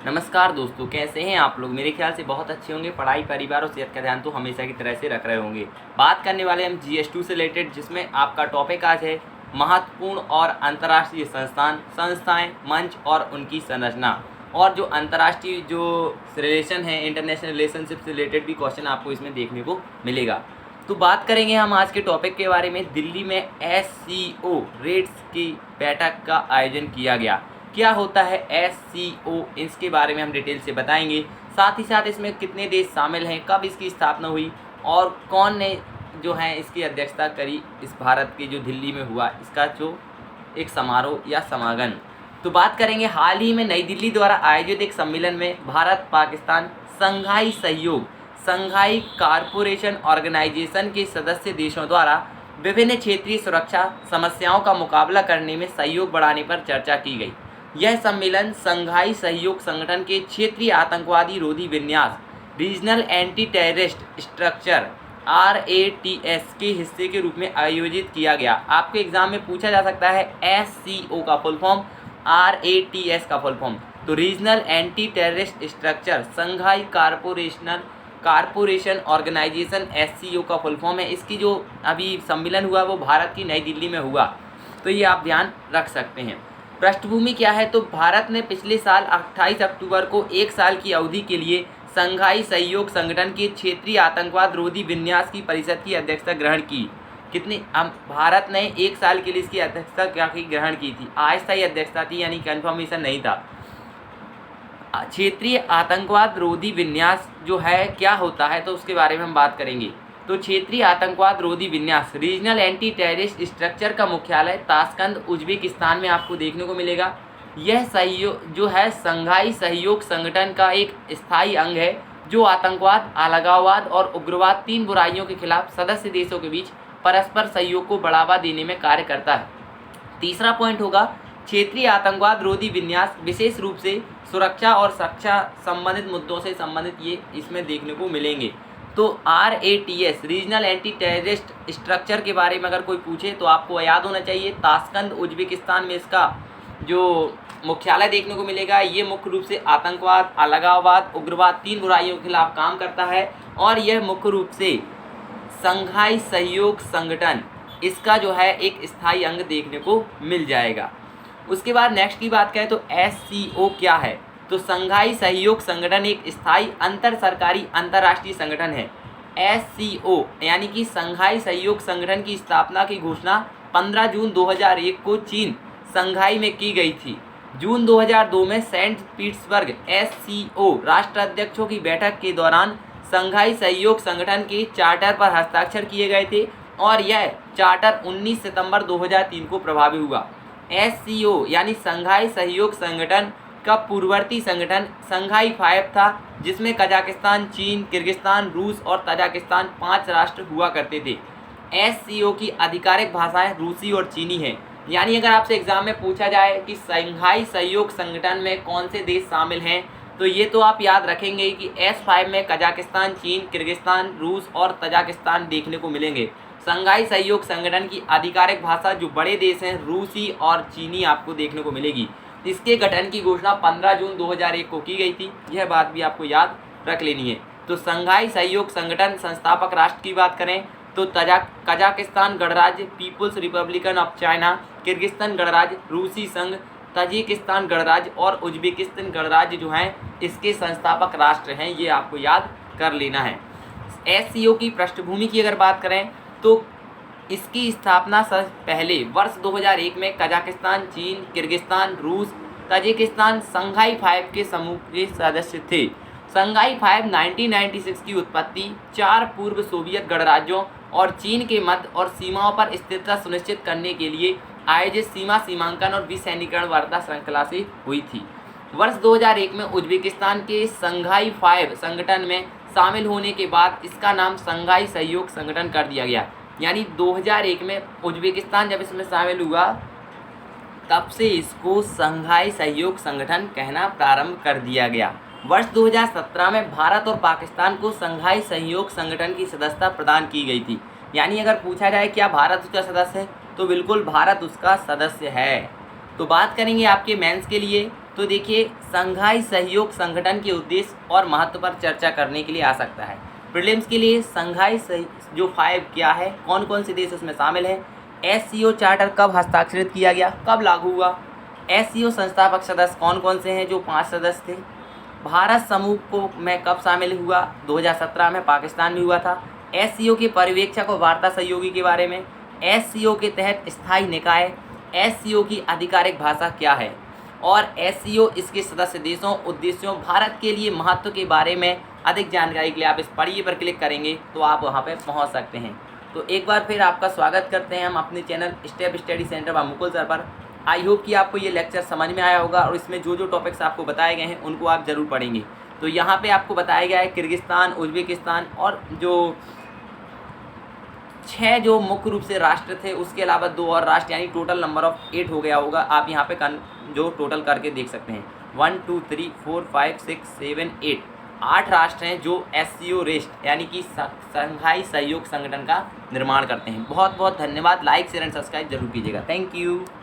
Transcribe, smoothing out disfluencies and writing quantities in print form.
नमस्कार दोस्तों, कैसे हैं आप लोग। मेरे ख्याल से बहुत अच्छे होंगे। पढ़ाई, परिवार और सेहत का ध्यान तो हमेशा की तरह से रख रहे होंगे। बात करने वाले हम GS2 से रिलेटेड, जिसमें आपका टॉपिक आज है महत्वपूर्ण और अंतर्राष्ट्रीय संस्थाएं, मंच और उनकी संरचना। और जो अंतर्राष्ट्रीय जो रिलेशन है, इंटरनेशनल रिलेशनशिप से रिलेटेड भी क्वेश्चन आपको इसमें देखने को मिलेगा। तो बात करेंगे हम आज के टॉपिक के बारे में। दिल्ली में SCO रेट्स की बैठक का आयोजन किया गया। क्या होता है SCO, इसके बारे में हम डिटेल से बताएंगे। साथ ही साथ इसमें कितने देश शामिल हैं, कब इसकी स्थापना हुई और कौन ने जो है इसकी अध्यक्षता करी। इस भारत के जो दिल्ली में हुआ इसका जो एक समारोह या समागम। तो बात करेंगे हाल ही में नई दिल्ली द्वारा आयोजित एक सम्मेलन में भारत पाकिस्तान संघाई कारपोरेशन ऑर्गेनाइजेशन के सदस्य देशों द्वारा विभिन्न क्षेत्रीय सुरक्षा समस्याओं का मुकाबला करने में सहयोग बढ़ाने पर चर्चा की गई। यह सम्मेलन संघाई सहयोग संगठन के क्षेत्रीय आतंकवादी रोधी विन्यास regional anti terrorist structure RATS के हिस्से के रूप में आयोजित किया गया। आपके एग्जाम में पूछा जा सकता है SCO का फुल फॉर्म, RATS का फुल फॉर्म। तो रीजनल एंटी टेररिस्ट स्ट्रक्चर संघाई कारपोरेशन ऑर्गेनाइजेशन SCO का फुल फॉर्म है। इसकी जो अभी सम्मेलन हुआ वो भारत की नई दिल्ली में हुआ, तो ये आप ध्यान रख सकते हैं। पृष्ठभूमि क्या है, तो भारत ने पिछले साल 28 अक्टूबर को एक साल की अवधि के लिए संघाई सहयोग संगठन के क्षेत्रीय आतंकवाद रोधी विन्यास की परिषद की अध्यक्षता ग्रहण की। भारत ने एक साल के लिए इसकी अध्यक्षता ग्रहण की थी। अस्थायी अध्यक्षता थी, यानी कन्फर्मेशन नहीं था। क्षेत्रीय आतंकवाद रोधी विन्यास जो है क्या होता है, तो उसके बारे में हम बात करेंगे। तो क्षेत्रीय आतंकवाद रोधी विन्यास रीजनल एंटी टेररिस्ट स्ट्रक्चर का मुख्यालय ताशकंद उज्बेकिस्तान में आपको देखने को मिलेगा। यह सहयोग जो है संघाई सहयोग संगठन का एक स्थायी अंग है, जो आतंकवाद, अलगाववाद और उग्रवाद, तीन बुराइयों के खिलाफ सदस्य देशों के बीच परस्पर सहयोग को बढ़ावा देने में कार्य करता है। तीसरा पॉइंट होगा, क्षेत्रीय आतंकवाद रोधी विन्यास विशेष रूप से सुरक्षा और सुरक्षा संबंधित मुद्दों से संबंधित ये इसमें देखने को मिलेंगे। तो RATS regional anti terrorist structure के बारे में अगर कोई पूछे तो आपको याद होना चाहिए ताशकंद उज्बेकिस्तान में इसका जो मुख्यालय देखने को मिलेगा। ये मुख्य रूप से आतंकवाद, अलगाववाद, उग्रवाद, तीन बुराइयों के खिलाफ काम करता है और यह मुख्य रूप से संघाई सहयोग संगठन इसका जो है एक स्थायी अंग देखने को मिल जाएगा। उसके बाद नेक्स्ट की बात करें तो SCO क्या है, तो संघाई सहयोग संगठन एक स्थायी अंतर सरकारी अंतर्राष्ट्रीय संगठन है। SCO यानी कि संघाई सहयोग संगठन की स्थापना की घोषणा 15 जून 2001 को चीन संघाई में की गई थी। जून 2002 में सेंट पीटर्सबर्ग SCO राष्ट्राध्यक्षों की बैठक के दौरान संघाई सहयोग संगठन के चार्टर पर हस्ताक्षर किए गए थे और यह चार्टर 19 सितंबर 2003 को प्रभावी हुआ। SCO यानी संघाई सहयोग संगठन का पूर्ववर्ती संगठन संघाई 5 था, जिसमें कजाकिस्तान, चीन, किर्गिस्तान, रूस और तजाकिस्तान 5 राष्ट्र हुआ करते थे। SCO की आधिकारिक भाषाएं रूसी और चीनी हैं। यानी अगर आपसे एग्जाम में पूछा जाए कि संघाई सहयोग संगठन में कौन से देश शामिल हैं, तो ये तो आप याद रखेंगे कि S5 में कजाकिस्तान, चीन, किर्गिस्तान, रूस और तजाकिस्तान देखने को मिलेंगे। संघाई सहयोग संगठन की आधिकारिक भाषा जो बड़े देश हैं रूसी और चीनी आपको देखने को मिलेगी। इसके गठन की घोषणा 15 जून 2001 को की गई थी। यह बात भी आपको याद रख लेनी है। तो संघाई सहयोग संगठन संस्थापक राष्ट्र की बात करें तो कजाकिस्तान गणराज्य, people's republican of China, Kyrgyzstan गणराज्य, रूसी संघ, तजिकिस्तान गणराज्य और उज्बेकिस्तान गणराज्य जो हैं इसके संस्थापक राष्ट्र हैं। ये आपको याद कर लेना है। SCO की पृष्ठभूमि की अगर बात करें तो इसकी स्थापना से पहले वर्ष 2001 में कजाकिस्तान, चीन, किर्गिस्तान, रूस, तजिकिस्तान संघाई 5 के समूह के सदस्य थे। संघाई 5 1996 की उत्पत्ति 4 पूर्व सोवियत गणराज्यों और चीन के मध्य और सीमाओं पर स्थिरता सुनिश्चित करने के लिए आयोजित सीमांकन और विसैन्यीकरण वार्ता श्रृंखला से हुई थी। वर्ष 2001 में उज्बेकिस्तान के संघाई 5 संगठन में शामिल होने के बाद इसका नाम संघाई सहयोग संगठन कर दिया गया। यानी 2001 में उज्बेकिस्तान जब इसमें शामिल हुआ तब से इसको संघाई सहयोग संगठन कहना प्रारंभ कर दिया गया। वर्ष 2017 में भारत और पाकिस्तान को संघाई सहयोग संगठन की सदस्यता प्रदान की गई थी। यानी अगर पूछा जाए क्या भारत उसका सदस्य है, तो बिल्कुल भारत उसका सदस्य है। तो बात करेंगे आपके मेंस के लिए, तो देखिए संघाई सहयोग संगठन के उद्देश्य और महत्व पर चर्चा करने के लिए आ सकता है। प्रीलिम्स के लिए संघाई जो 5 क्या है, कौन कौन से देश उसमें शामिल हैं, SCO चार्टर कब हस्ताक्षरित किया गया, कब लागू हुआ, SCO संस्थापक सदस्य कौन कौन से हैं जो 5 सदस्य थे, भारत समूह को में कब शामिल हुआ, 2017 में पाकिस्तान में हुआ था, SCO के पर्यवेक्षक और वार्ता सहयोगी के बारे में, SCO के तहत स्थायी निकाय, SCO की आधिकारिक भाषा क्या है, और SCO इसके सदस्य देशों, उद्देश्यों, भारत के लिए महत्व के बारे में अधिक जानकारी के लिए आप इस पढ़िए पर क्लिक करेंगे तो आप वहां पर पहुंच सकते हैं। तो एक बार फिर आपका स्वागत करते हैं हम अपने channel step study centre by Mukul sir पर। आई होप कि आपको ये लेक्चर समझ में आया होगा और इसमें जो जो टॉपिक्स आपको बताए गए हैं उनको आप ज़रूर पढ़ेंगे। तो यहाँ पे आपको बताया गया है किर्गिस्तान, उज्बेकिस्तान और जो 6 जो मुख्य रूप से राष्ट्र थे, उसके अलावा 2 और राष्ट्र, यानी टोटल नंबर ऑफ 8 हो गया होगा। आप यहाँ पे जो टोटल करके देख सकते हैं 1 2 3 4 5 6 7 8 राष्ट्र हैं जो SCO रेस्ट यानी कि संघाई सहयोग संगठन का निर्माण करते हैं। बहुत बहुत धन्यवाद। लाइक शेयर एंड सब्सक्राइब जरूर कीजिएगा। Thank you.